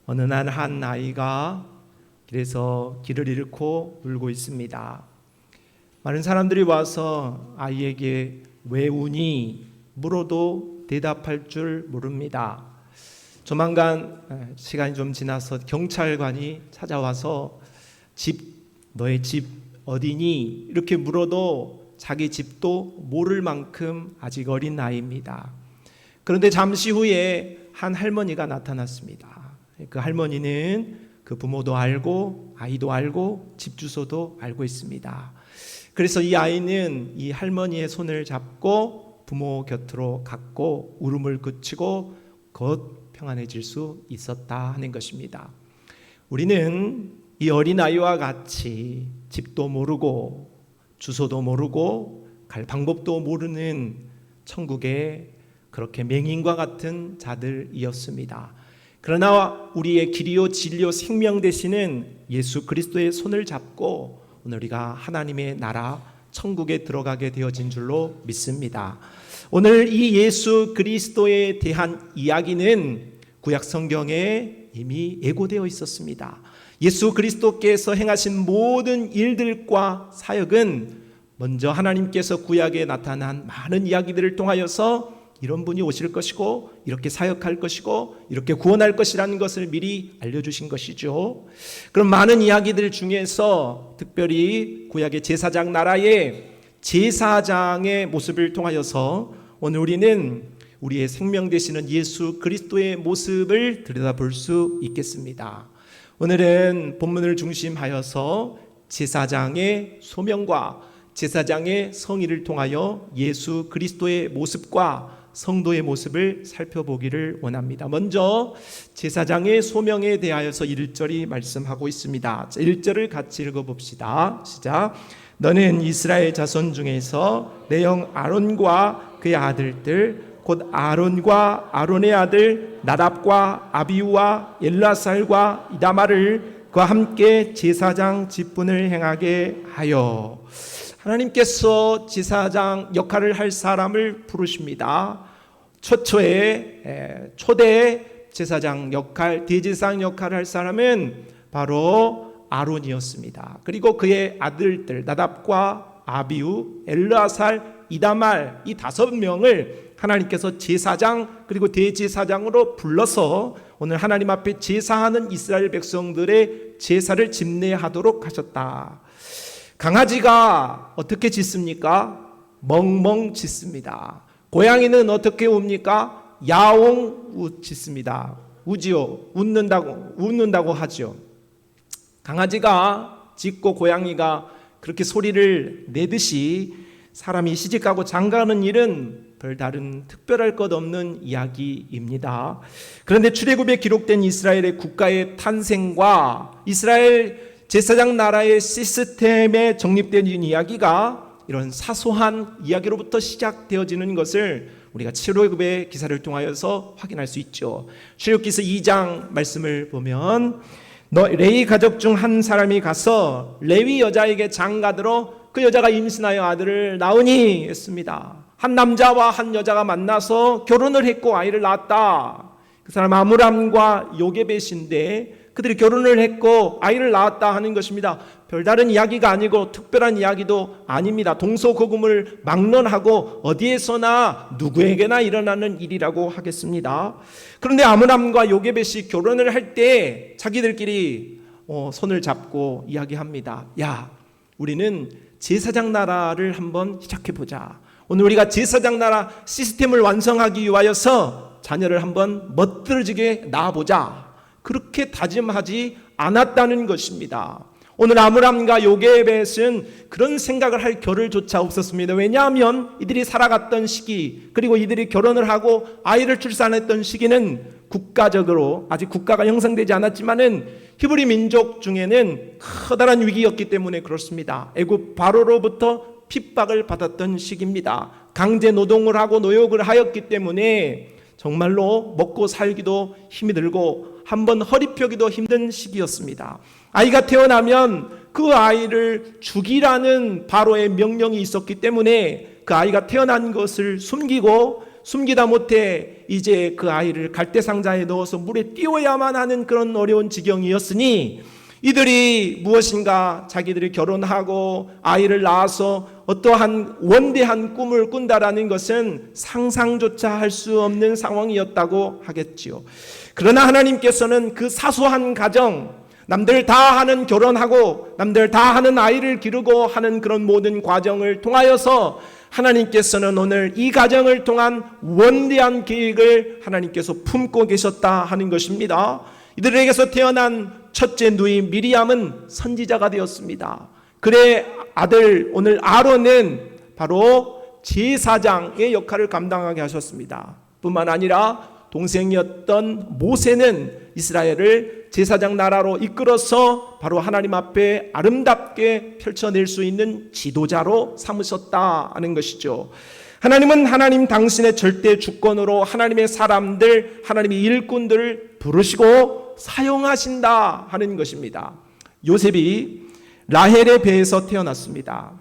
어느 날 한 아이가 길에서 길을 잃고 울고 있습니다. 많은 사람들이 와서 아이에게 왜 우니? 물어도 대답할 줄 모릅니다. 조만간 시간이 좀 지나서 경찰관이 찾아와서 너의 집 어디니? 이렇게 물어도 자기 집도 모를 만큼 아직 어린 나이입니다. 그런데 잠시 후에 한 할머니가 나타났습니다. 그 할머니는 그 부모도 알고 아이도 알고 집 주소도 알고 있습니다. 그래서 이 아이는 이 할머니의 손을 잡고 부모 곁으로 갔고 울음을 그치고 곧 평안해질 수 있었다 하는 것입니다. 우리는 이 어린아이와 같이 집도 모르고 주소도 모르고 갈 방법도 모르는 천국에 그렇게 맹인과 같은 자들이었습니다. 그러나 우리의 길이요 진리요 생명 되시는 예수 그리스도의 손을 잡고 오늘 우리가 하나님의 나라 천국에 들어가게 되어진 줄로 믿습니다. 오늘 이 예수 그리스도에 대한 이야기는 구약 성경에 이미 예고되어 있었습니다. 예수 그리스도께서 행하신 모든 일들과 사역은 먼저 하나님께서 구약에 나타난 많은 이야기들을 통하여서 이런 분이 오실 것이고 이렇게 사역할 것이고 이렇게 구원할 것이라는 것을 미리 알려주신 것이죠. 그럼 많은 이야기들 중에서 특별히 구약의 제사장 나라의 제사장의 모습을 통하여서 오늘 우리는 우리의 생명 되시는 예수 그리스도의 모습을 들여다볼 수 있겠습니다. 오늘은 본문을 중심하여서 제사장의 소명과 제사장의 성의를 통하여 예수 그리스도의 모습과 성도의 모습을 살펴보기를 원합니다. 먼저 제사장의 소명에 대하여서 1절이 말씀하고 있습니다. 1절을 같이 읽어봅시다. 시작. 너는 이스라엘 자손 중에서 내 형 아론과 그의 아들들 곧 아론과 아론의 아들 나답과 아비우와 엘라살과 이다말을 그와 함께 제사장 직분을 행하게 하여. 하나님께서 제사장 역할을 할 사람을 부르십니다. 초대 제사장 역할, 대제사장 역할을 할 사람은 바로 아론이었습니다. 그리고 그의 아들들 나답과 아비우, 엘르아살, 이다말 이 5명을 하나님께서 제사장 그리고 대제사장으로 불러서 오늘 하나님 앞에 제사하는 이스라엘 백성들의 제사를 집례하도록 하셨다. 강아지가 어떻게 짖습니까? 멍멍 짖습니다. 고양이는 어떻게 웁니까? 야옹 짖습니다. 우지요. 웃는다고 하죠. 강아지가 짖고 고양이가 그렇게 소리를 내듯이 사람이 시집가고 장가가는 일은 별다른 특별할 것 없는 이야기입니다. 그런데 출애굽에 기록된 이스라엘의 국가의 탄생과 이스라엘 제사장 나라의 시스템에 정립되는 이야기가 이런 사소한 이야기로부터 시작되어지는 것을 우리가 출애굽의 기사를 통하여서 확인할 수 있죠. 출애굽기서 2장 말씀을 보면 레위 가족 중 한 사람이 가서 레위 여자에게 장가들어 그 여자가 임신하여 아들을 낳으니 했습니다. 한 남자와 한 여자가 만나서 결혼을 했고 아이를 낳았다. 그 사람 아므람과 요게벳인데 그들이 결혼을 했고 아이를 낳았다 하는 것입니다. 별다른 이야기가 아니고 특별한 이야기도 아닙니다. 동서고금을 막론하고 어디에서나 누구에게나 일어나는 일이라고 하겠습니다. 그런데 아므람과 요게벳이 결혼을 할 때 자기들끼리 손을 잡고 이야기합니다. 야, 우리는 제사장 나라를 한번 시작해보자. 오늘 우리가 제사장 나라 시스템을 완성하기 위하여서 자녀를 한번 멋들어지게 낳아보자. 그렇게 다짐하지 않았다는 것입니다. 오늘 아므람과 요게벳은 그런 생각을 할 겨를조차 없었습니다. 왜냐하면 이들이 살아갔던 시기 그리고 이들이 결혼을 하고 아이를 출산했던 시기는 국가적으로 아직 국가가 형성되지 않았지만은 히브리 민족 중에는 커다란 위기였기 때문에 그렇습니다. 애굽 바로로부터 핍박을 받았던 시기입니다. 강제 노동을 하고 노역을 하였기 때문에 정말로 먹고 살기도 힘이 들고 한번 허리 펴기도 힘든 시기였습니다. 아이가 태어나면 그 아이를 죽이라는 바로의 명령이 있었기 때문에 그 아이가 태어난 것을 숨기고 숨기다 못해 이제 그 아이를 갈대상자에 넣어서 물에 띄워야만 하는 그런 어려운 지경이었으니 이들이 무엇인가 자기들이 결혼하고 아이를 낳아서 어떠한 원대한 꿈을 꾼다라는 것은 상상조차 할 수 없는 상황이었다고 하겠지요. 그러나 하나님께서는 그 사소한 가정, 남들 다 하는 결혼하고 남들 다 하는 아이를 기르고 하는 그런 모든 과정을 통하여서 하나님께서는 오늘 이 가정을 통한 원대한 계획을 하나님께서 품고 계셨다 하는 것입니다. 이들에게서 태어난 첫째 누이 미리암은 선지자가 되었습니다. 그의 아들 오늘 아론은 바로 제사장의 역할을 감당하게 하셨습니다. 뿐만 아니라 동생이었던 모세는 이스라엘을 제사장 나라로 이끌어서 바로 하나님 앞에 아름답게 펼쳐낼 수 있는 지도자로 삼으셨다 하는 것이죠. 하나님은 하나님 당신의 절대 주권으로 하나님의 사람들, 하나님의 일꾼들을 부르시고 사용하신다 하는 것입니다. 요셉이 라헬의 배에서 태어났습니다.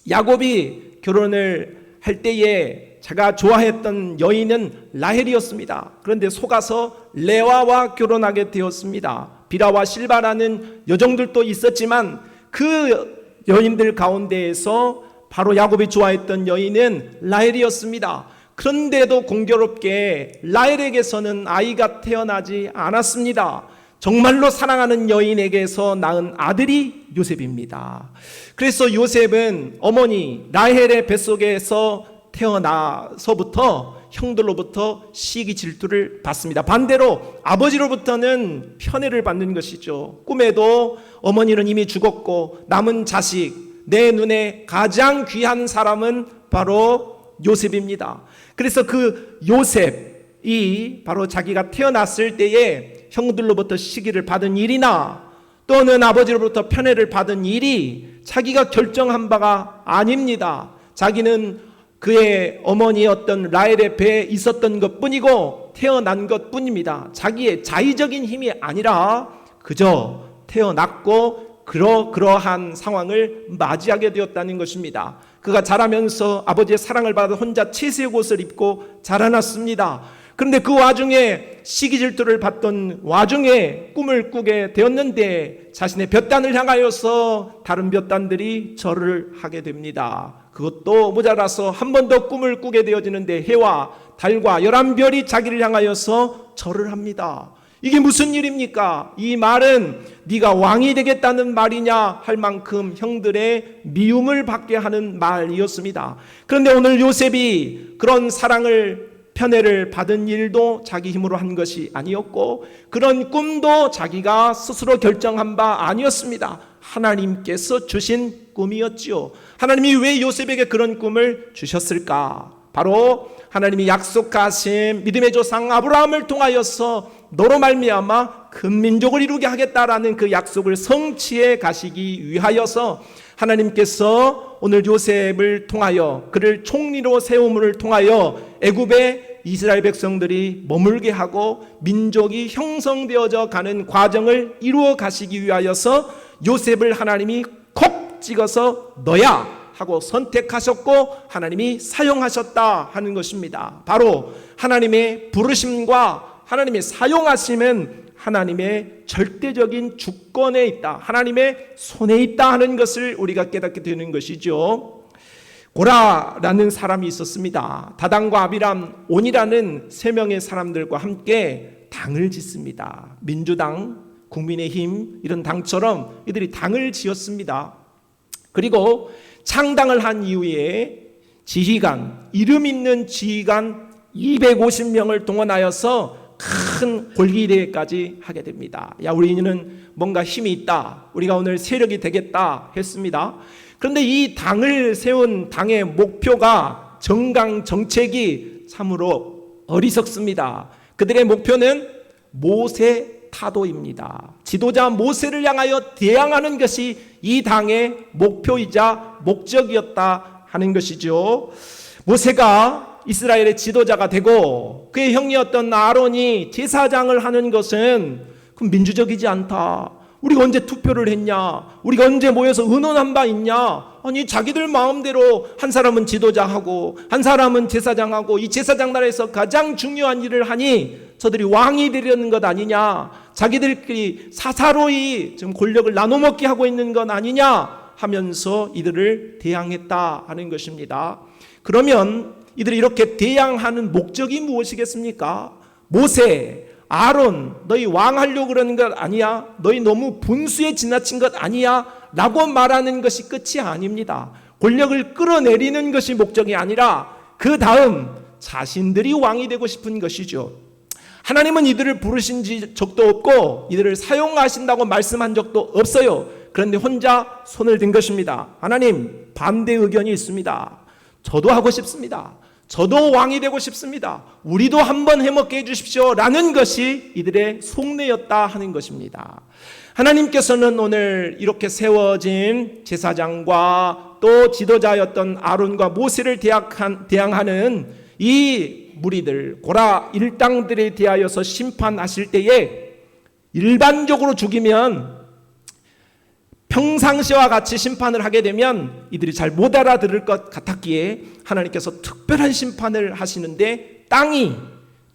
야곱이 결혼을 할 때에 자가 좋아했던 여인은 라헬이었습니다. 그런데 속아서 레아와 결혼하게 되었습니다. 비라와 실바라는 여종들도 있었지만 그 여인들 가운데에서 바로 야곱이 좋아했던 여인은 라헬이었습니다. 그런데도 공교롭게 라헬에게서는 아이가 태어나지 않았습니다. 정말로 사랑하는 여인에게서 낳은 아들이 요셉입니다. 그래서 요셉은 어머니 라헬의 뱃속에서 태어나서부터 형들로부터 시기 질투를 받습니다. 반대로 아버지로부터는 편애를 받는 것이죠. 꿈에도 어머니는 이미 죽었고 남은 자식, 내 눈에 가장 귀한 사람은 바로 요셉입니다. 그래서 그 요셉이 바로 자기가 태어났을 때에 형들로부터 시기를 받은 일이나 또는 아버지로부터 편애를 받은 일이 자기가 결정한 바가 아닙니다. 자기는 그의 어머니였던 라헬의 배에 있었던 것뿐이고 태어난 것뿐입니다. 자기의 자의적인 힘이 아니라 그저 태어났고 그러한 상황을 맞이하게 되었다는 것입니다. 그가 자라면서 아버지의 사랑을 받아 혼자 채색 옷을 입고 자라났습니다. 그런데 그 와중에 시기 질투를 받던 와중에 꿈을 꾸게 되었는데 자신의 볕단을 향하여서 다른 볕단들이 절을 하게 됩니다. 그것도 모자라서 한 번 더 꿈을 꾸게 되어지는데 해와 달과 11별이 자기를 향하여서 절을 합니다. 이게 무슨 일입니까? 이 말은 네가 왕이 되겠다는 말이냐 할 만큼 형들의 미움을 받게 하는 말이었습니다. 그런데 오늘 요셉이 그런 사랑을 편애를 받은 일도 자기 힘으로 한 것이 아니었고 그런 꿈도 자기가 스스로 결정한 바 아니었습니다. 하나님께서 주신 꿈이었지요. 하나님이 왜 요셉에게 그런 꿈을 주셨을까? 바로 하나님이 약속하신 믿음의 조상 아브라함을 통하여서 너로 말미암아 큰 민족을 이루게 하겠다라는 그 약속을 성취해 가시기 위하여서 하나님께서 오늘 요셉을 통하여 그를 총리로 세움을 통하여 애굽의 이스라엘 백성들이 머물게 하고 민족이 형성되어져 가는 과정을 이루어 가시기 위하여서 요셉을 하나님이 콕 찍어서 너야 하고 선택하셨고 하나님이 사용하셨다 하는 것입니다. 바로 하나님의 부르심과 하나님의 사용하심은 하나님의 절대적인 주권에 있다, 하나님의 손에 있다 하는 것을 우리가 깨닫게 되는 것이죠. 고라라는 사람이 있었습니다. 다단과 아비람, 온이라는 세 명의 사람들과 함께 당을 짓습니다. 민주당, 국민의힘 이런 당처럼 이들이 당을 지었습니다. 그리고 창당을 한 이후에 지휘관, 이름 있는 지휘관 250명을 동원하여서 큰 골기대회까지 하게 됩니다. 야, 우리는 뭔가 힘이 있다, 우리가 오늘 세력이 되겠다 했습니다. 그런데 이 당을 세운 당의 목표가 정강 정책이 참으로 어리석습니다. 그들의 목표는 모세 타도입니다. 지도자 모세를 향하여 대항하는 것이 이 당의 목표이자 목적이었다 하는 것이죠. 모세가 이스라엘의 지도자가 되고 그의 형이었던 아론이 제사장을 하는 것은 민주적이지 않다. 우리가 언제 투표를 했냐? 우리가 언제 모여서 의논한 바 있냐? 아니, 자기들 마음대로 한 사람은 지도자하고 한 사람은 제사장하고 이 제사장 나라에서 가장 중요한 일을 하니 저들이 왕이 되려는 것 아니냐? 자기들끼리 사사로이 지금 권력을 나눠먹게 하고 있는 것 아니냐? 하면서 이들을 대항했다 하는 것입니다. 그러면 이들이 이렇게 대항하는 목적이 무엇이겠습니까? 모세, 아론, 너희 왕하려고 그러는 것 아니야? 너희 너무 분수에 지나친 것 아니야? 라고 말하는 것이 끝이 아닙니다. 권력을 끌어내리는 것이 목적이 아니라 그 다음 자신들이 왕이 되고 싶은 것이죠. 하나님은 이들을 부르신 적도 없고 이들을 사용하신다고 말씀한 적도 없어요. 그런데 혼자 손을 든 것입니다. 하나님, 반대 의견이 있습니다. 저도 하고 싶습니다. 저도 왕이 되고 싶습니다. 우리도 한번 해먹게 해주십시오 라는 것이 이들의 속내였다 하는 것입니다. 하나님께서는 오늘 이렇게 세워진 제사장과 또 지도자였던 아론과 모세를 대항하는 이 무리들, 고라 일당들에 대하여서 심판하실 때에 일반적으로 죽이면 평상시와 같이 심판을 하게 되면 이들이 잘 못 알아들을 것 같았기에 하나님께서 특별한 심판을 하시는데 땅이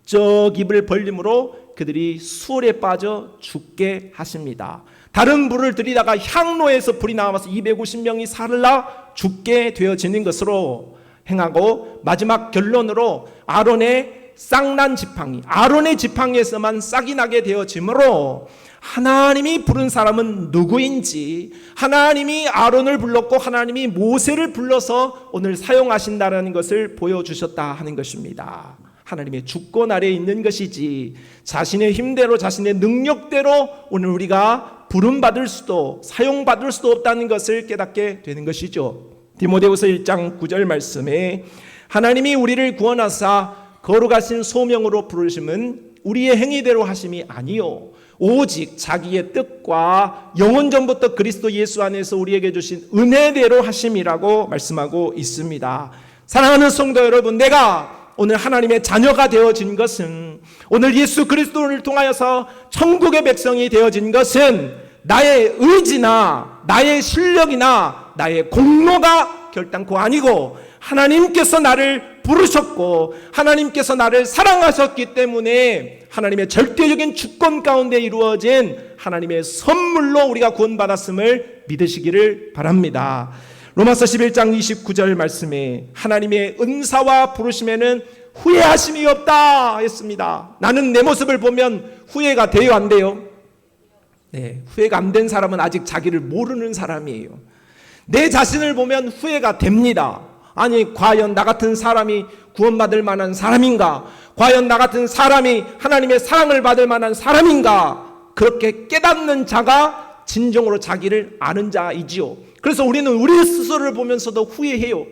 저 입을 벌림으로 그들이 수월에 빠져 죽게 하십니다. 다른 불을 들이다가 향로에서 불이 나와서 250명이 살라 죽게 되어지는 것으로 행하고 마지막 결론으로 아론의 싹난 지팡이, 아론의 지팡이에서만 싹이 나게 되어지므로 하나님이 부른 사람은 누구인지, 하나님이 아론을 불렀고 하나님이 모세를 불러서 오늘 사용하신다는 것을 보여주셨다 하는 것입니다. 하나님의 주권 아래에 있는 것이지 자신의 힘대로 자신의 능력대로 오늘 우리가 부름받을 수도 사용받을 수도 없다는 것을 깨닫게 되는 것이죠. 디모데후서 1장 9절 말씀에 하나님이 우리를 구원하사 거룩하신 소명으로 부르심은 우리의 행위대로 하심이 아니요 오직 자기의 뜻과 영원 전부터 그리스도 예수 안에서 우리에게 주신 은혜대로 하심이라고 말씀하고 있습니다. 사랑하는 성도 여러분, 내가 오늘 하나님의 자녀가 되어진 것은, 오늘 예수 그리스도를 통하여서 천국의 백성이 되어진 것은 나의 의지나 나의 실력이나 나의 공로가 결단코 아니고 하나님께서 나를 부르셨고 하나님께서 나를 사랑하셨기 때문에 하나님의 절대적인 주권 가운데 이루어진 하나님의 선물로 우리가 구원받았음을 믿으시기를 바랍니다. 로마서 11장 29절 말씀에 하나님의 은사와 부르심에는 후회하심이 없다 했습니다. 나는 내 모습을 보면 후회가 돼요, 안 돼요? 네, 후회가 안 된 사람은 아직 자기를 모르는 사람이에요. 내 자신을 보면 후회가 됩니다. 아니, 과연 나 같은 사람이 구원받을 만한 사람인가? 과연 나 같은 사람이 하나님의 사랑을 받을 만한 사람인가? 그렇게 깨닫는 자가 진정으로 자기를 아는 자이지요. 그래서 우리는 우리 스스로를 보면서도 후회해요.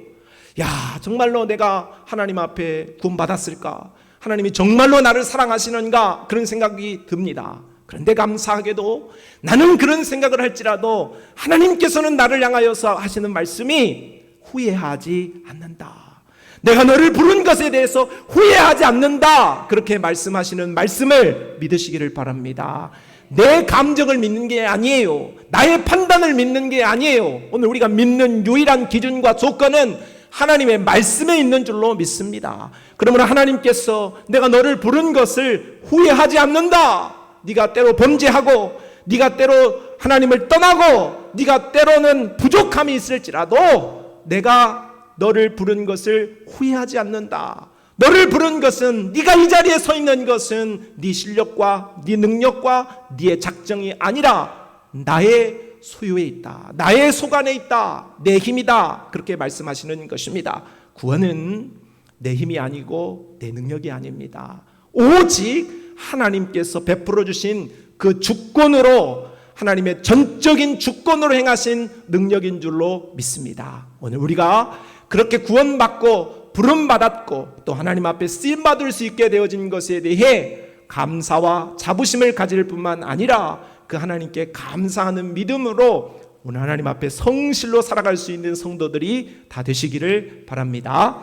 야, 정말로 내가 하나님 앞에 구원받았을까? 하나님이 정말로 나를 사랑하시는가? 그런 생각이 듭니다. 그런데 감사하게도 나는 그런 생각을 할지라도 하나님께서는 나를 향하여서 하시는 말씀이 후회하지 않는다. 내가 너를 부른 것에 대해서 후회하지 않는다. 그렇게 말씀하시는 말씀을 믿으시기를 바랍니다. 내 감정을 믿는 게 아니에요. 나의 판단을 믿는 게 아니에요. 오늘 우리가 믿는 유일한 기준과 조건은 하나님의 말씀에 있는 줄로 믿습니다. 그러므로 하나님께서 내가 너를 부른 것을 후회하지 않는다. 네가 때로 범죄하고 네가 때로 하나님을 떠나고 네가 때로는 부족함이 있을지라도 내가 너를 부른 것을 후회하지 않는다. 너를 부른 것은, 네가 이 자리에 서 있는 것은 네 실력과 네 능력과 네 작정이 아니라 나의 소유에 있다. 나의 소관에 있다. 내 힘이다. 그렇게 말씀하시는 것입니다. 구원은 내 힘이 아니고 내 능력이 아닙니다. 오직 하나님께서 베풀어 주신 그 주권으로, 하나님의 전적인 주권으로 행하신 능력인 줄로 믿습니다. 오늘 우리가 그렇게 구원받고 부름받았고 또 하나님 앞에 쓰임받을 수 있게 되어진 것에 대해 감사와 자부심을 가질 뿐만 아니라 그 하나님께 감사하는 믿음으로 오늘 하나님 앞에 성실로 살아갈 수 있는 성도들이 다 되시기를 바랍니다.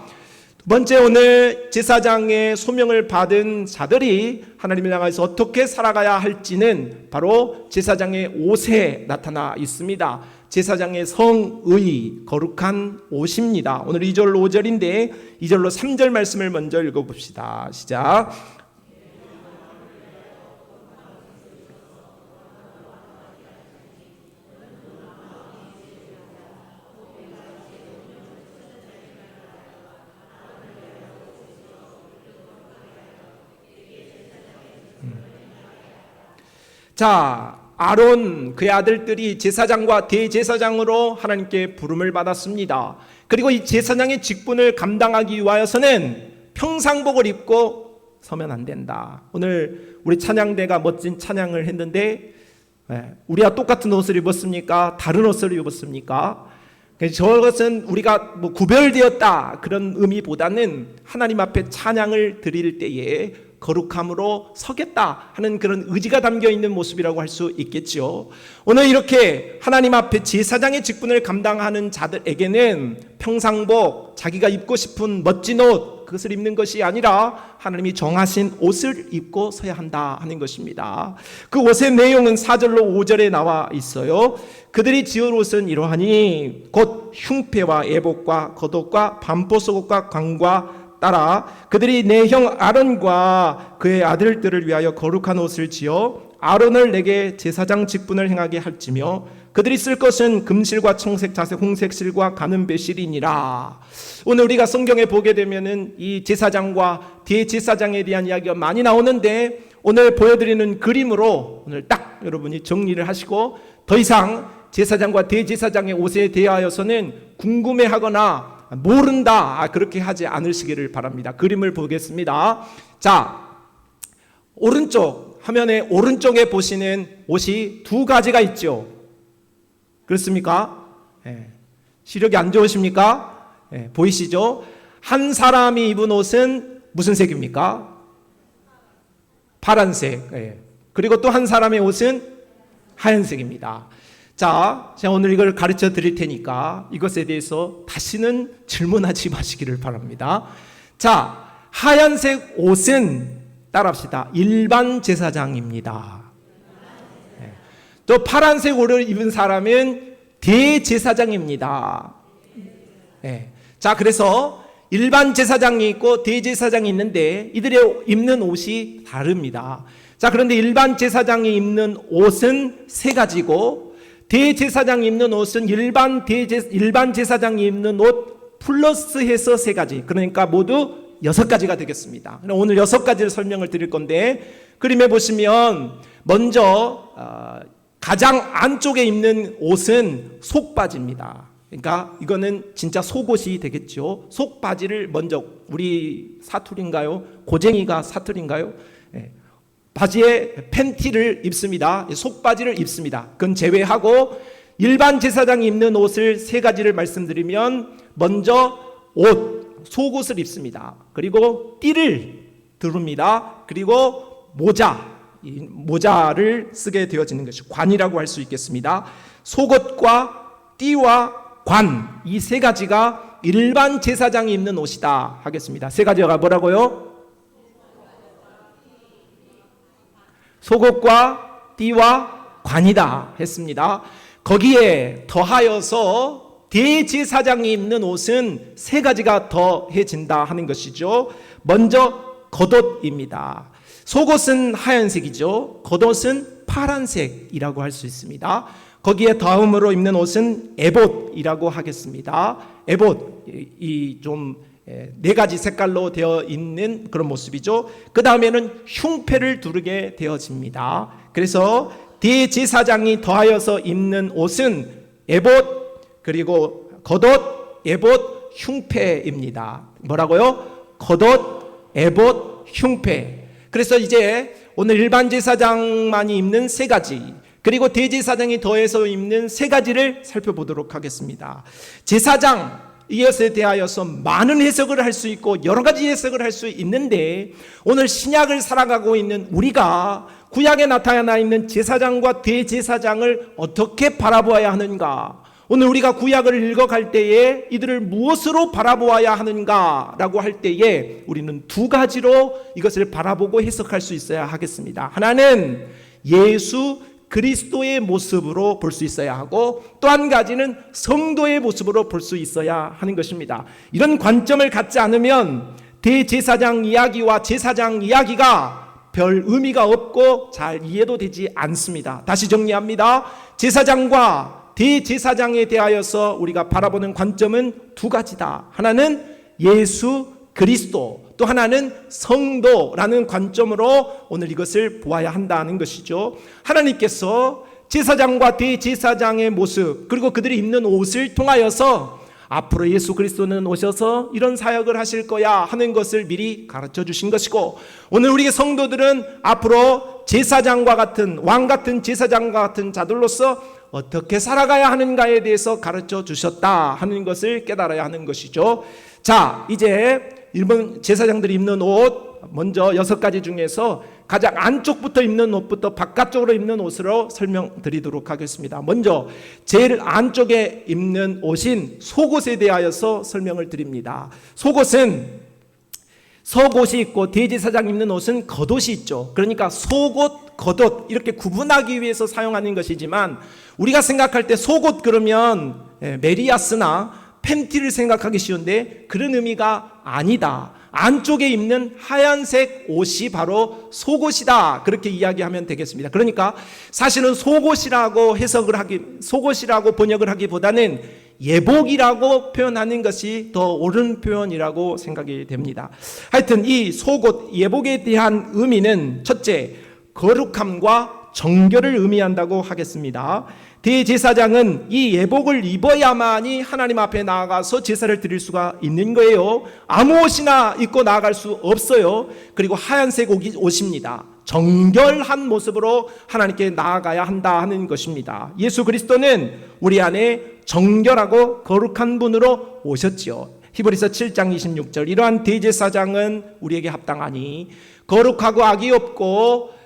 두 번째, 오늘 제사장의 소명을 받은 자들이 하나님을 향해서 어떻게 살아가야 할지는 바로 제사장의 옷에 나타나 있습니다. 제사장의 성의, 거룩한 옷입니다. 오늘 2절 5절인데 2절로 3절 말씀을 먼저 읽어봅시다. 시작. 자, 아론 그의 아들들이 제사장과 대제사장으로 하나님께 부름을 받았습니다. 그리고 이 제사장의 직분을 감당하기 위하여서는 평상복을 입고 서면 안 된다. 오늘 우리 찬양대가 멋진 찬양을 했는데 우리와 똑같은 옷을 입었습니까? 다른 옷을 입었습니까? 저것은 우리가 구별되었다 그런 의미보다는 하나님 앞에 찬양을 드릴 때에 거룩함으로 서겠다 하는 그런 의지가 담겨 있는 모습이라고 할 수 있겠죠. 오늘 이렇게 하나님 앞에 제사장의 직분을 감당하는 자들에게는 평상복, 자기가 입고 싶은 멋진 옷 그것을 입는 것이 아니라 하나님이 정하신 옷을 입고 서야 한다 하는 것입니다. 그 옷의 내용은 4절로 5절에 나와 있어요. 그들이 지을 옷은 이러하니 곧 흉패와 에봇과 겉옷과 반포속옷과 관과 따라 그들이 내 형 아론과 그의 아들들을 위하여 거룩한 옷을 지어 아론을 내게 제사장 직분을 행하게 할지며 그들이 쓸 것은 금실과 청색, 자색, 홍색 실과 가는 배실이니라. 오늘 우리가 성경에 보게 되면은 이 제사장과 대제사장에 대한 이야기가 많이 나오는데 오늘 보여드리는 그림으로 오늘 딱 여러분이 정리를 하시고 더 이상 제사장과 대제사장의 옷에 대하여서는 궁금해하거나 모른다 그렇게 하지 않으시기를 바랍니다. 그림을 보겠습니다. 자, 오른쪽 화면의 오른쪽에 보시는 옷이 두 가지가 있죠. 그렇습니까? 시력이 안 좋으십니까? 보이시죠? 한 사람이 입은 옷은 무슨 색입니까? 파란색. 그리고 또 한 사람의 옷은 하얀색입니다. 자, 제가 오늘 이걸 가르쳐 드릴 테니까 이것에 대해서 다시는 질문하지 마시기를 바랍니다. 자, 하얀색 옷은 따라합시다. 일반 제사장입니다. 또 파란색 옷을 입은 사람은 대제사장입니다. 자, 그래서 일반 제사장이 있고 대제사장이 있는데 이들의 입는 옷이 다릅니다. 자, 그런데 일반 제사장이 입는 옷은 세 가지고 대제사장이 입는 옷은 일반 제사장이 입는 옷 플러스해서 세 가지, 그러니까 모두 6가지가 되겠습니다. 오늘 6가지를 설명을 드릴 건데 그림에 보시면 먼저 가장 안쪽에 입는 옷은 속바지입니다. 그러니까 이거는 진짜 속옷이 되겠죠. 속바지를 먼저, 우리 사투리인가요? 고쟁이가 사투리인가요? 바지에 팬티를 입습니다. 속바지를 입습니다. 그건 제외하고 일반 제사장이 입는 옷을 세 가지를 말씀드리면 먼저 옷, 속옷을 입습니다. 그리고 띠를 두릅니다. 그리고 모자를 쓰게 되어지는 것이 관이라고 할 수 있겠습니다. 속옷과 띠와 관, 이 세 가지가 일반 제사장이 입는 옷이다 하겠습니다. 세 가지가 뭐라고요? 속옷과 띠와 관이다 했습니다. 거기에 더하여서 대제사장이 입는 옷은 세 가지가 더해진다 하는 것이죠. 먼저 겉옷입니다. 속옷은 하얀색이죠. 겉옷은 파란색이라고 할 수 있습니다. 거기에 다음으로 입는 옷은 에봇이라고 하겠습니다. 에봇, 이 좀 네 가지 색깔로 되어 있는 그런 모습이죠. 그 다음에는 흉패를 두르게 되어집니다. 그래서 대제사장이 더하여서 입는 옷은 에봇, 그리고 겉옷, 에봇, 흉패입니다. 뭐라고요? 겉옷, 에봇, 흉패. 그래서 이제 오늘 일반 제사장만이 입는 세 가지, 그리고 대제사장이 더해서 입는 세 가지를 살펴보도록 하겠습니다. 제사장, 이것에 대하여서 많은 해석을 할 수 있고 여러 가지 해석을 할 수 있는데 오늘 신약을 살아가고 있는 우리가 구약에 나타나 있는 제사장과 대제사장을 어떻게 바라보아야 하는가? 오늘 우리가 구약을 읽어갈 때에 이들을 무엇으로 바라보아야 하는가라고 할 때에 우리는 두 가지로 이것을 바라보고 해석할 수 있어야 하겠습니다. 하나는 예수 그리스도의 모습으로 볼 수 있어야 하고, 또 한 가지는 성도의 모습으로 볼 수 있어야 하는 것입니다. 이런 관점을 갖지 않으면 대제사장 이야기와 제사장 이야기가 별 의미가 없고 잘 이해도 되지 않습니다. 다시 정리합니다. 제사장과 대제사장에 대하여서 우리가 바라보는 관점은 두 가지다. 하나는 예수 그리스도, 또 하나는 성도라는 관점으로 오늘 이것을 보아야 한다는 것이죠. 하나님께서 제사장과 대제사장의 모습, 그리고 그들이 입는 옷을 통하여서 앞으로 예수 그리스도는 오셔서 이런 사역을 하실 거야 하는 것을 미리 가르쳐 주신 것이고, 오늘 우리 성도들은 앞으로 제사장과 같은, 왕 같은 제사장과 같은 자들로서 어떻게 살아가야 하는가에 대해서 가르쳐 주셨다 하는 것을 깨달아야 하는 것이죠. 자, 이제 일본 제사장들이 입는 옷, 먼저 6가지 중에서 가장 안쪽부터 입는 옷부터 바깥쪽으로 입는 옷으로 설명드리도록 하겠습니다. 먼저 제일 안쪽에 입는 옷인 속옷에 대하여서 설명을 드립니다. 속옷은 속옷이 있고 대제사장 입는 옷은 겉옷이 있죠. 그러니까 속옷, 겉옷 이렇게 구분하기 위해서 사용하는 것이지만, 우리가 생각할 때 속옷 그러면 메리아스나 팬티를 생각하기 쉬운데 그런 의미가 아니다. 안쪽에 입는 하얀색 옷이 바로 속옷이다, 그렇게 이야기하면 되겠습니다. 그러니까 사실은 속옷이라고 속옷이라고 번역을 하기보다는 예복이라고 표현하는 것이 더 옳은 표현이라고 생각이 됩니다. 하여튼 이 속옷, 예복에 대한 의미는 첫째, 거룩함과 정결을 의미한다고 하겠습니다. 대제사장은 이 예복을 입어야만이 하나님 앞에 나아가서 제사를 드릴 수가 있는 거예요. 아무 옷이나 입고 나아갈 수 없어요. 그리고 하얀색 옷입니다. 정결한 모습으로 하나님께 나아가야 한다 하는 것입니다. 예수 그리스도는 우리 안에 정결하고 거룩한 분으로 오셨지요. 히브리서 7장 26절, 이러한 대제사장은 우리에게 합당하니 거룩하고 악이 없고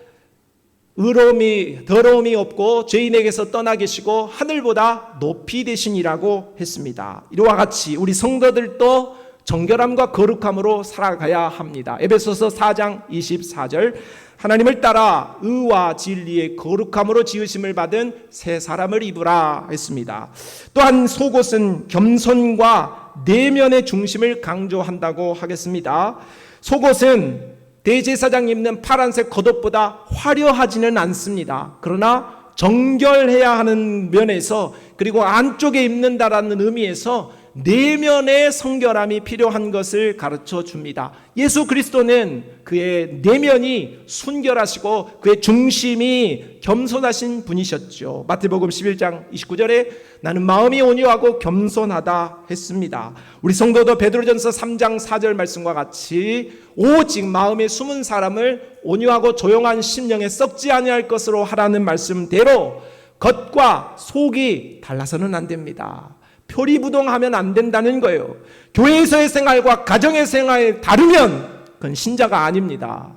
더러움이 없고 죄인에게서 떠나 계시고 하늘보다 높이 되시니라고 했습니다. 이와 같이 우리 성도들도 정결함과 거룩함으로 살아가야 합니다. 에베소서 4장 24절, 하나님을 따라 의와 진리의 거룩함으로 지으심을 받은 새 사람을 입으라 했습니다. 또한 속옷은 겸손과 내면의 중심을 강조한다고 하겠습니다. 속옷은 대제사장 입는 파란색 겉옷보다 화려하지는 않습니다. 그러나 정결해야 하는 면에서, 그리고 안쪽에 입는다라는 의미에서 내면의 성결함이 필요한 것을 가르쳐 줍니다. 예수 그리스도는 그의 내면이 순결하시고 그의 중심이 겸손하신 분이셨죠. 마태복음 11장 29절에 나는 마음이 온유하고 겸손하다 했습니다. 우리 성도도 베드로전서 3장 4절 말씀과 같이 오직 마음에 숨은 사람을 온유하고 조용한 심령에 썩지 아니할 것으로 하라는 말씀대로 겉과 속이 달라서는 안 됩니다. 표리부동하면 안 된다는 거예요. 교회에서의 생활과 가정의 생활이 다르면 그건 신자가 아닙니다.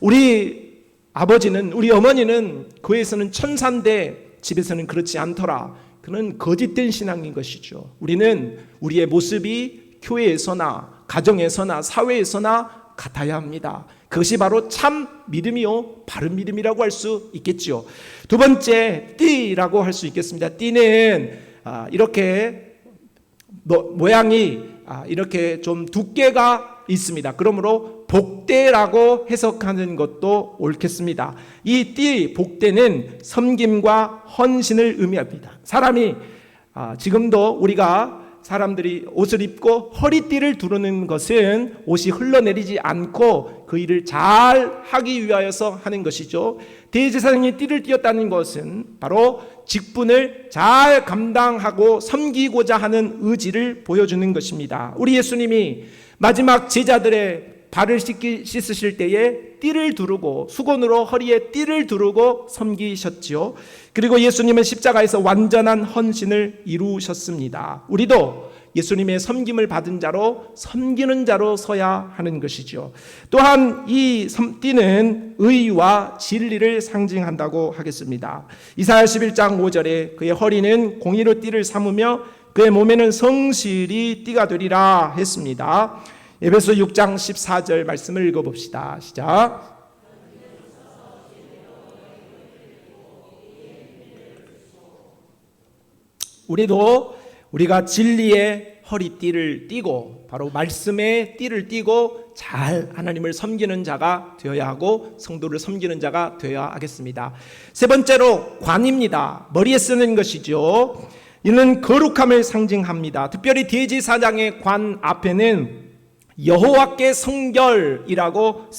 우리 아버지는, 우리 어머니는 교회에서는 천사인데 집에서는 그렇지 않더라. 그는 거짓된 신앙인 것이죠. 우리는 우리의 모습이 교회에서나 가정에서나 사회에서나 같아야 합니다. 그것이 바로 참 믿음이요 바른 믿음이라고 할 수 있겠죠. 두 번째, 띠라고 할 수 있겠습니다. 띠는 이렇게 모양이 이렇게 좀 두께가 있습니다. 그러므로 복대라고 해석하는 것도 옳겠습니다. 이 띠, 복대는 섬김과 헌신을 의미합니다. 사람이 지금도 우리가 사람들이 옷을 입고 허리띠를 두르는 것은 옷이 흘러내리지 않고 그 일을 잘 하기 위하여서 하는 것이죠. 대제사장이 띠를 띠었다는 것은 바로 직분을 잘 감당하고 섬기고자 하는 의지를 보여주는 것입니다. 우리 예수님이 마지막 제자들의 발을 씻으실 때에 띠를 두르고 수건으로 허리에 띠를 두르고 섬기셨지요. 그리고 예수님은 십자가에서 완전한 헌신을 이루셨습니다. 우리도 예수님의 섬김을 받은 자로 섬기는 자로 서야 하는 것이죠. 또한 이 띠는 의와 진리를 상징한다고 하겠습니다. 이사야 11장 5절에 그의 허리는 공의로 띠를 삼으며 그의 몸에는 성실이 띠가 되리라 했습니다. 에베소 6장 14절 말씀을 읽어봅시다. 시작. 우리가 진리의 허리띠를 띠고 바로 말씀의 띠를 띠고 잘 하나님을 섬기는 자가 되어야 하고 성도를 섬기는 자가 되어야 하겠습니다. 세 번째로 관입니다. 머리에 쓰는 것이죠. 이는 거룩함을 상징합니다. 특별히 대제사장의 관 앞에는 여호와께 성결이라고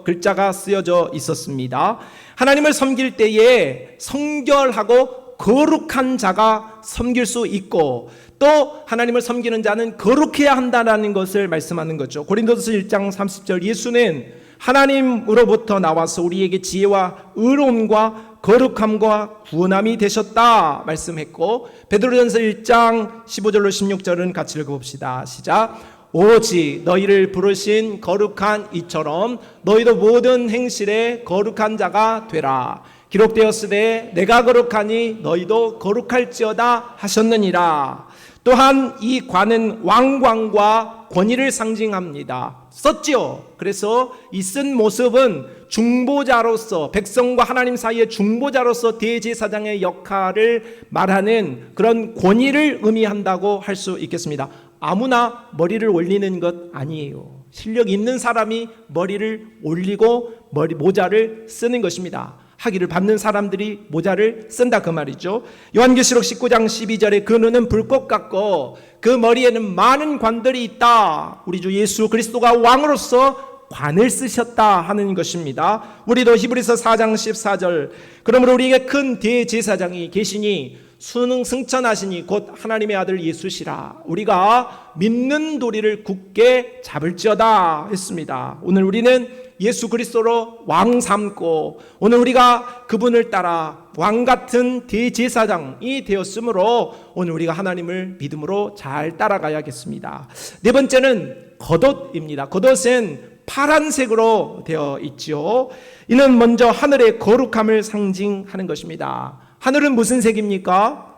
글자가 쓰여져 있었습니다. 하나님을 섬길 때에 성결하고 거룩한 자가 섬길 수 있고 또 하나님을 섬기는 자는 거룩해야 한다는 것을 말씀하는 거죠. 고린도서 1장 30절 예수는 하나님으로부터 나와서 우리에게 지혜와 의로움과 거룩함과 구원함이 되셨다 말씀했고, 베드로전서 1장 15절로 16절은 같이 읽어봅시다. 시작. 오직 너희를 부르신 거룩한 이처럼 너희도 모든 행실에 거룩한 자가 되라. 기록되었으되 내가 거룩하니 너희도 거룩할지어다 하셨느니라. 또한 이 관은 왕관과 권위를 상징합니다. 썼지요. 그래서 이 쓴 모습은 중보자로서 백성과 하나님 사이의 중보자로서 대제사장의 역할을 말하는 그런 권위를 의미한다고 할 수 있겠습니다. 아무나 머리를 올리는 것 아니에요. 실력 있는 사람이 머리를 올리고 모자를 쓰는 것입니다. 학위를 받는 사람들이 모자를 쓴다 그 말이죠. 요한계시록 19장 12절에 그 눈은 불꽃 같고 그 머리에는 많은 관들이 있다. 우리 주 예수 그리스도가 왕으로서 관을 쓰셨다 하는 것입니다. 우리도 히브리서 4장 14절 그러므로 우리에게 큰 대제사장이 계시니 수능 승천하시니 곧 하나님의 아들 예수시라. 우리가 믿는 도리를 굳게 잡을지어다 했습니다. 오늘 우리는 예수 그리스도로 왕 삼고 오늘 우리가 그분을 따라 왕같은 대제사장이 되었으므로 오늘 우리가 하나님을 믿음으로 잘 따라가야겠습니다. 네 번째는 겉옷입니다. 겉옷은 파란색으로 되어 있죠. 이는 먼저 하늘의 거룩함을 상징하는 것입니다. 하늘은 무슨 색입니까?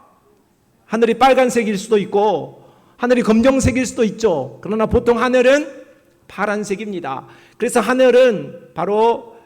하늘이 빨간색일 수도 있고 하늘이 검정색일 수도 있죠. 그러나 보통 하늘은 파란색입니다. 그래서 하늘은 바로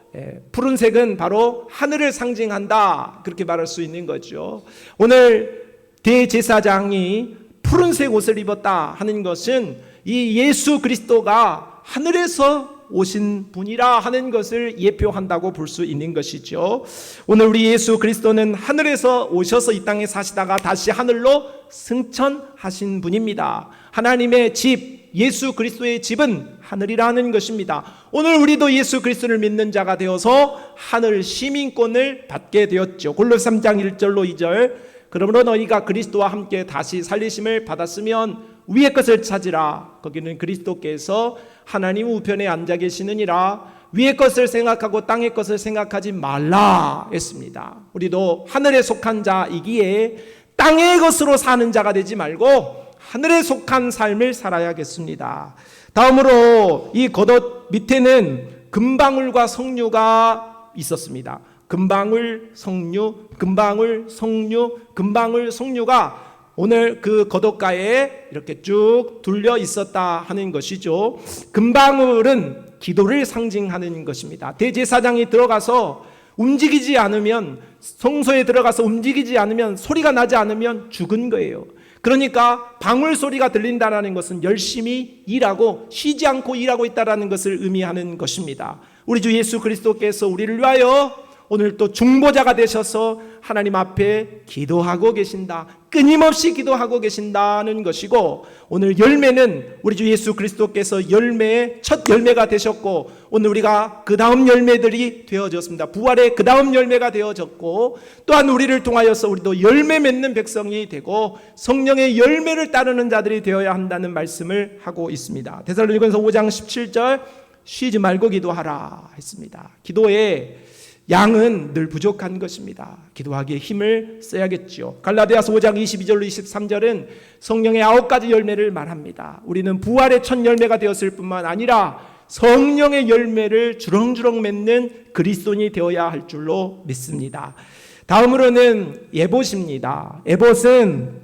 푸른색은 바로 하늘을 상징한다 그렇게 말할 수 있는 거죠. 오늘 대제사장이 푸른색 옷을 입었다 하는 것은 이 예수 그리스도가 하늘에서 오신 분이라 하는 것을 예표한다고 볼 수 있는 것이죠. 오늘 우리 예수 그리스도는 하늘에서 오셔서 이 땅에 사시다가 다시 하늘로 승천하신 분입니다. 하나님의 집 예수 그리스도의 집은 하늘이라는 것입니다. 오늘 우리도 예수 그리스도를 믿는 자가 되어서 하늘 시민권을 받게 되었죠. 골로새 3장 1절로 2절 그러므로 너희가 그리스도와 함께 다시 살리심을 받았으면 위의 것을 찾으라. 거기는 그리스도께서 하나님 우편에 앉아 계시느니라. 위의 것을 생각하고 땅의 것을 생각하지 말라 했습니다. 우리도 하늘에 속한 자이기에 땅의 것으로 사는 자가 되지 말고 하늘에 속한 삶을 살아야겠습니다. 다음으로 이 겉옷 밑에는 금방울과 석류가 있었습니다. 금방울, 석류, 금방울, 석류, 금방울, 석류가 오늘 그 겉옷가에 이렇게 쭉 둘려 있었다 하는 것이죠. 금방울은 기도를 상징하는 것입니다. 대제사장이 들어가서 움직이지 않으면, 성소에 들어가서 움직이지 않으면, 소리가 나지 않으면 죽은 거예요. 그러니까 방울 소리가 들린다는 것은 열심히 일하고 쉬지 않고 일하고 있다는 것을 의미하는 것입니다. 우리 주 예수 그리스도께서 우리를 위하여 오늘 또 중보자가 되셔서 하나님 앞에 기도하고 계신다. 끊임없이 기도하고 계신다는 것이고, 오늘 열매는 우리 주 예수 그리스도께서 첫 열매가 되셨고, 오늘 우리가 그 다음 열매들이 되어졌습니다. 부활의 그 다음 열매가 되어졌고, 또한 우리를 통하여서 우리도 열매 맺는 백성이 되고 성령의 열매를 따르는 자들이 되어야 한다는 말씀을 하고 있습니다. 데살로니가서 5장 17절 쉬지 말고 기도하라 했습니다. 기도에 양은 늘 부족한 것입니다. 기도하기에 힘을 써야겠죠. 갈라디아서 5장 22절로 23절은 성령의 9가지 열매를 말합니다. 우리는 부활의 첫 열매가 되었을 뿐만 아니라 성령의 열매를 주렁주렁 맺는 그리스도인이 되어야 할 줄로 믿습니다. 다음으로는 에봇입니다. 에봇은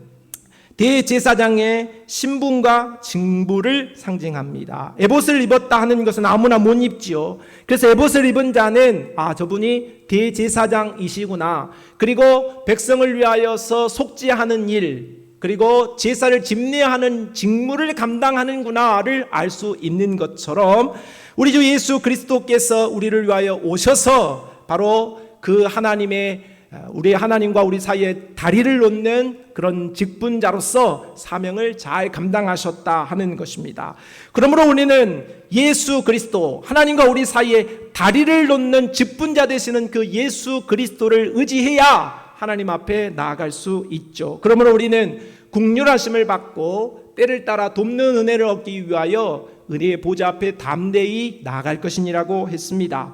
대제사장의 신분과 직무를 상징합니다. 에봇을 입었다 하는 것은 아무나 못 입지요. 그래서 에봇을 입은 자는 저분이 대제사장이시구나. 그리고 백성을 위하여서 속죄하는 일, 그리고 제사를 집례하는 직무를 감당하는구나를 알 수 있는 것처럼 우리 주 예수 그리스도께서 우리를 위하여 오셔서 바로 그 우리 하나님과 우리 사이에 다리를 놓는 그런 직분자로서 사명을 잘 감당하셨다 하는 것입니다. 그러므로 우리는 예수 그리스도, 하나님과 우리 사이에 다리를 놓는 직분자 되시는 그 예수 그리스도를 의지해야 하나님 앞에 나아갈 수 있죠. 그러므로 우리는 긍휼하심을 받고 때를 따라 돕는 은혜를 얻기 위하여 은혜의 보좌 앞에 담대히 나아갈 것이니라고 했습니다.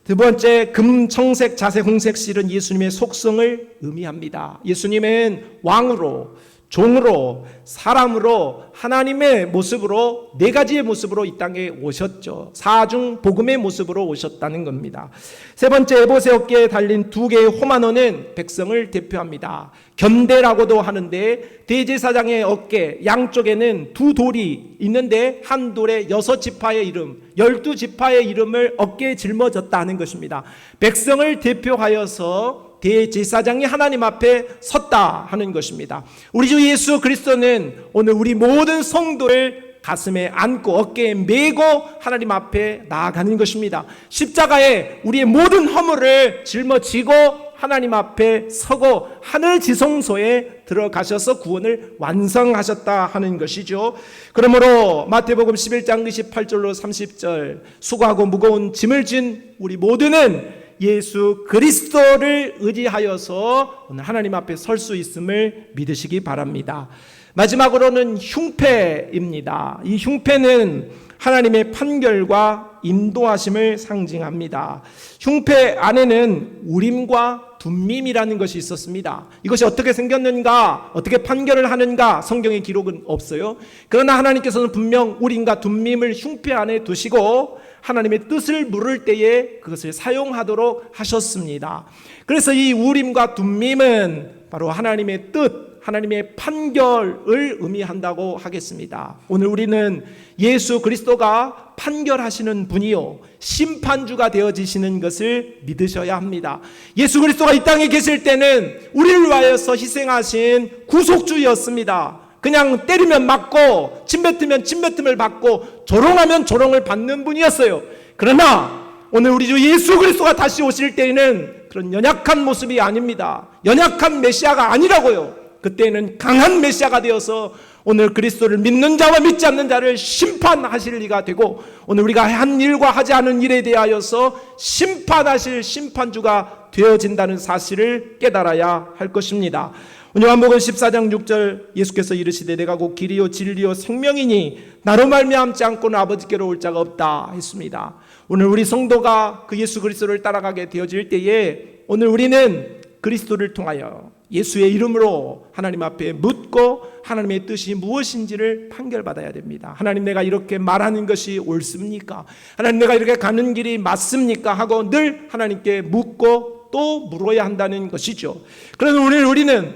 두 번째, 금청색 자색 홍색 실은 예수님의 속성을 의미합니다. 예수님은 왕으로, 종으로, 사람으로, 하나님의 모습으로, 4가지의 모습으로 이 땅에 오셨죠. 사중 복음의 모습으로 오셨다는 겁니다. 세 번째, 에봇의 어깨에 달린 2개의 호마노는 백성을 대표합니다. 견대라고도 하는데 대제사장의 어깨 양쪽에는 2 돌이 있는데 한 돌에 6지파의 이름, 12지파의 이름을 어깨에 짊어졌다 하는 것입니다. 백성을 대표하여서 대제사장이 하나님 앞에 섰다 하는 것입니다. 우리 주 예수 그리스도는 오늘 우리 모든 성도를 가슴에 안고 어깨에 메고 하나님 앞에 나아가는 것입니다. 십자가에 우리의 모든 허물을 짊어지고 하나님 앞에 서고 하늘 지성소에 들어가셔서 구원을 완성하셨다 하는 것이죠. 그러므로 마태복음 11장 28절로 30절 수고하고 무거운 짐을 진 우리 모두는 예수 그리스도를 의지하여서 오늘 하나님 앞에 설 수 있음을 믿으시기 바랍니다. 마지막으로는 흉패입니다. 이 흉패는 하나님의 판결과 인도하심을 상징합니다. 흉패 안에는 우림과 둠밈이라는 것이 있었습니다. 이것이 어떻게 생겼는가, 어떻게 판결을 하는가 성경의 기록은 없어요. 그러나 하나님께서는 분명 우림과 둠밈을 흉패 안에 두시고 하나님의 뜻을 물을 때에 그것을 사용하도록 하셨습니다. 그래서 이 우림과 둠밈은 바로 하나님의 뜻, 하나님의 판결을 의미한다고 하겠습니다. 오늘 우리는 예수 그리스도가 판결하시는 분이요 심판주가 되어지시는 것을 믿으셔야 합니다. 예수 그리스도가 이 땅에 계실 때는 우리를 위하여서 희생하신 구속주였습니다. 그냥 때리면 맞고 침뱉으면 침뱉음을 받고 조롱하면 조롱을 받는 분이었어요. 그러나 오늘 우리 주 예수 그리스도가 다시 오실 때에는 그런 연약한 모습이 아닙니다. 연약한 메시아가 아니라고요. 그때는 강한 메시아가 되어서 오늘 그리스도를 믿는 자와 믿지 않는 자를 심판하실 리가 되고 오늘 우리가 한 일과 하지 않은 일에 대하여서 심판하실 심판주가 되어진다는 사실을 깨달아야 할 것입니다. 오늘 요한복음 14장 6절 예수께서 이르시되 내가 곧 길이요 진리요 생명이니 나로 말미암지 않고는 아버지께로 올 자가 없다 했습니다. 오늘 우리 성도가 그 예수 그리스도를 따라가게 되어질 때에 오늘 우리는 그리스도를 통하여 예수의 이름으로 하나님 앞에 묻고 하나님의 뜻이 무엇인지를 판결받아야 됩니다. 하나님, 내가 이렇게 말하는 것이 옳습니까? 하나님, 내가 이렇게 가는 길이 맞습니까? 하고 늘 하나님께 묻고 또 물어야 한다는 것이죠. 그래서 우리는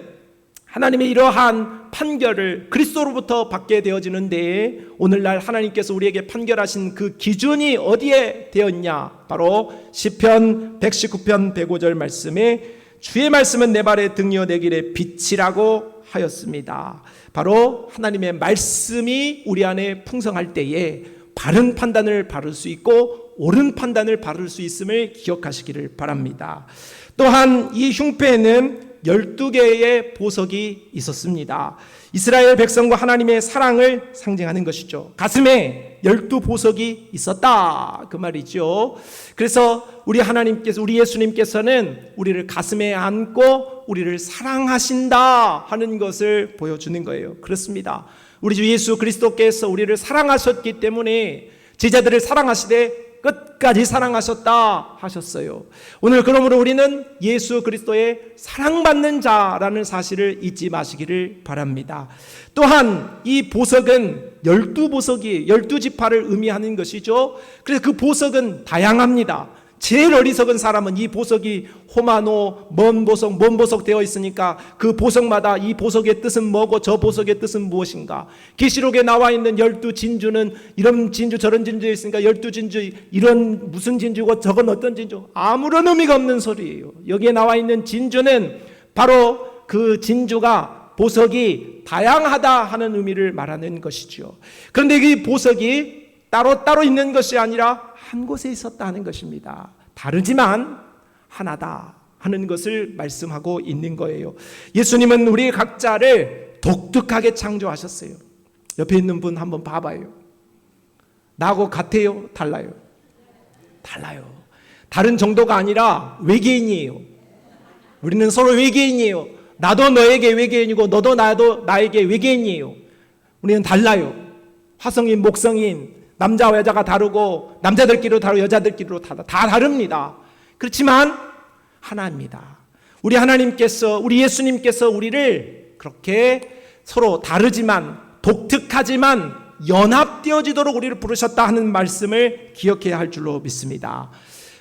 하나님의 이러한 판결을 그리스도로부터 받게 되어지는데 오늘날 하나님께서 우리에게 판결하신 그 기준이 어디에 되었냐? 바로 시편 119편 105절 말씀에 주의 말씀은 내 발의 등이요 내 길의 빛이라고 하였습니다. 바로 하나님의 말씀이 우리 안에 풍성할 때에 바른 판단을 바를 수 있고 옳은 판단을 바를 수 있음을 기억하시기를 바랍니다. 또한 이 흉패에는 12개의 보석이 있었습니다. 이스라엘 백성과 하나님의 사랑을 상징하는 것이죠. 가슴에 12보석이 있었다 그 말이죠. 그래서 우리 하나님께서, 우리 예수님께서는 우리를 가슴에 안고 우리를 사랑하신다 하는 것을 보여주는 거예요. 그렇습니다. 우리 주 예수 그리스도께서 우리를 사랑하셨기 때문에 제자들을 사랑하시되 끝까지 사랑하셨다 하셨어요. 오늘 그러므로 우리는 예수 그리스도의 사랑받는 자라는 사실을 잊지 마시기를 바랍니다. 또한 이 보석은 12보석이 12지파를 의미하는 것이죠. 그래서 그 보석은 다양합니다. 제일 어리석은 사람은 이 보석이 호마노, 먼 보석 되어 있으니까 그 보석마다 이 보석의 뜻은 뭐고 저 보석의 뜻은 무엇인가. 계시록에 나와 있는 12진주는 이런 진주 저런 진주 있으니까 12진주 이런 무슨 진주고 저건 어떤 진주, 아무런 의미가 없는 소리예요. 여기에 나와 있는 진주는 바로 그 진주가 보석이 다양하다 하는 의미를 말하는 것이죠. 그런데 이 보석이 따로따로 있는 것이 아니라 한 곳에 있었다 하는 것입니다. 다르지만 하나다 하는 것을 말씀하고 있는 거예요. 예수님은 우리 각자를 독특하게 창조하셨어요. 옆에 있는 분 한번 봐봐요. 나하고 같아요? 달라요? 달라요. 다른 정도가 아니라 외계인이에요. 우리는 서로 외계인이에요. 나도 너에게 외계인이고 너도 나에게 외계인이에요. 우리는 달라요. 화성인, 목성인, 남자와 여자가 다르고 남자들끼리도 다르고 여자들끼리도 다 다릅니다. 그렇지만 하나입니다. 우리 하나님께서, 우리 예수님께서 우리를 그렇게 서로 다르지만 독특하지만 연합되어지도록 우리를 부르셨다 하는 말씀을 기억해야 할 줄로 믿습니다.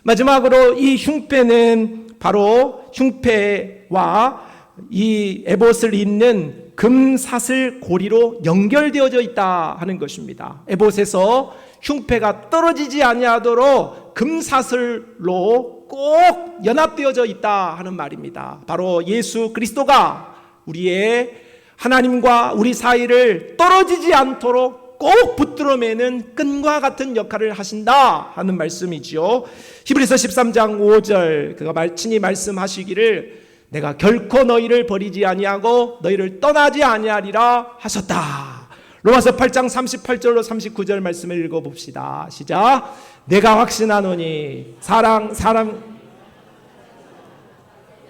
마지막으로 이 흉패는 바로 흉패와 이 에봇을 잇는 금사슬 고리로 연결되어져 있다 하는 것입니다. 에봇에서 흉패가 떨어지지 아니하도록 금사슬로 꼭 연합되어져 있다 하는 말입니다. 바로 예수 그리스도가 우리의 하나님과 우리 사이를 떨어지지 않도록 꼭 붙들어 매는 끈과 같은 역할을 하신다 하는 말씀이지요. 히브리서 13장 5절 그가 친히 말씀하시기를 내가 결코 너희를 버리지 아니하고 너희를 떠나지 아니하리라 하셨다. 로마서 8장 38절로 39절 말씀을 읽어봅시다. 시작. 내가 확신하노니 사람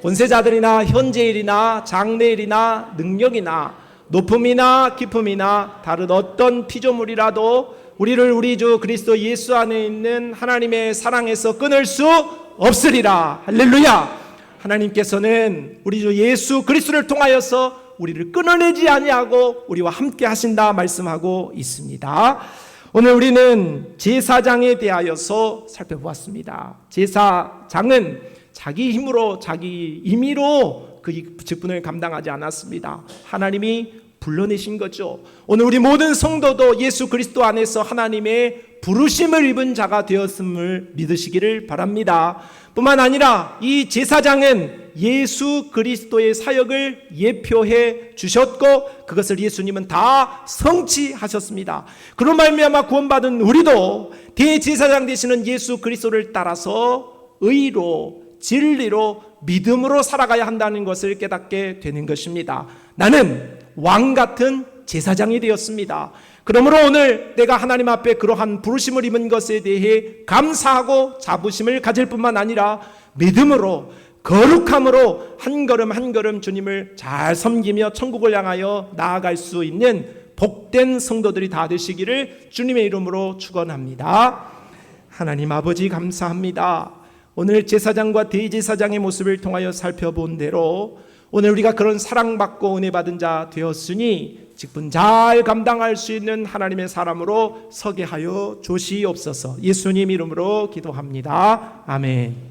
권세자들이나 현재일이나 장래일이나 능력이나 높음이나 깊음이나 다른 어떤 피조물이라도 우리를 우리 주 그리스도 예수 안에 있는 하나님의 사랑에서 끊을 수 없으리라. 할렐루야. 하나님께서는 우리 주 예수 그리스도를 통하여서 우리를 끊어내지 아니하고 우리와 함께 하신다 말씀하고 있습니다. 오늘 우리는 제사장에 대하여서 살펴보았습니다. 제사장은 자기 힘으로 자기 임의로 그 직분을 감당하지 않았습니다. 하나님이 불러내신 거죠. 오늘 우리 모든 성도도 예수 그리스도 안에서 하나님의 부르심을 입은 자가 되었음을 믿으시기를 바랍니다. 뿐만 아니라 이 제사장은 예수 그리스도의 사역을 예표해 주셨고 그것을 예수님은 다 성취하셨습니다. 그런 말미암아 구원받은 우리도 대제사장 되시는 예수 그리스도를 따라서 의로 진리로 믿음으로 살아가야 한다는 것을 깨닫게 되는 것입니다. 나는 왕 같은 제사장이 되었습니다. 그러므로 오늘 내가 하나님 앞에 그러한 부르심을 입은 것에 대해 감사하고 자부심을 가질 뿐만 아니라 믿음으로 거룩함으로 한 걸음 한 걸음 주님을 잘 섬기며 천국을 향하여 나아갈 수 있는 복된 성도들이 다 되시기를 주님의 이름으로 축원합니다. 하나님 아버지 감사합니다. 오늘 제사장과 대제사장의 모습을 통하여 살펴본 대로 오늘 우리가 그런 사랑받고 은혜 받은 자 되었으니 직분 잘 감당할 수 있는 하나님의 사람으로 서게 하여 주시옵소서. 예수님 이름으로 기도합니다. 아멘.